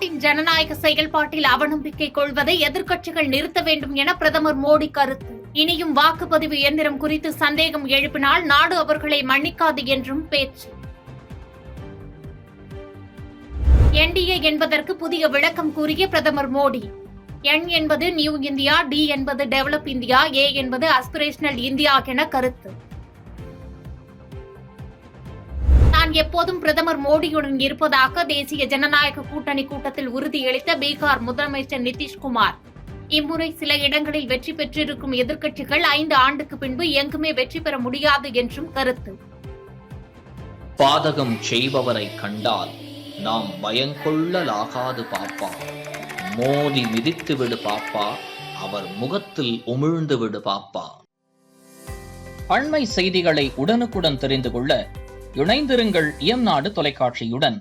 நாட்டின் ஜனநாயக செயல்பாட்டில் அவநம்பிக்கை கொள்வதை எதிர்க்கட்சிகள் நிறுத்த வேண்டும் என பிரதமர் மோடி கருத்து. இனியும் வாக்குப்பதிவு இயந்திரம் குறித்து சந்தேகம் எழுப்பினால் நாடு அவர்களை மன்னிக்காது என்றும் பேச்சு. என்டிஏ என்பதற்கு புதிய விளக்கம் கூறிய பிரதமர் மோடி, என் என்பது நியூ இந்தியா, டி என்பது டெவலப் இந்தியா, ஏ என்பது அஸ்பிரேஷனல் இந்தியா என கருத்து. நான் எப்போதும் பிரதமர் மோடியுடன் இருப்பதாக தேசிய ஜனநாயக கூட்டணி கூட்டத்தில் உறுதியளித்த பீகார் முதலமைச்சர் நிதிஷ்குமார், இம்முறை சில இடங்களில் வெற்றி பெற்றிருக்கும் எதிர்க்கட்சிகள் 5 ஆண்டுக்கு பின்பு எங்குமே வெற்றி பெற முடியாது என்றும் கருத்து. பாதகம் செய்பவரை கண்டால் நாம் பயங்கொள்ளலாகாது பாப்பா, மோதி மிதித்து விடு பாப்பா, அவர் முகத்தில் உமிழ்ந்து விடு பாப்பா. அண்மை செய்திகளை உடனுக்குடன் தெரிந்து கொள்ள இணைந்திருங்கள் இயம்நாடு தொலைக்காட்சியுடன்.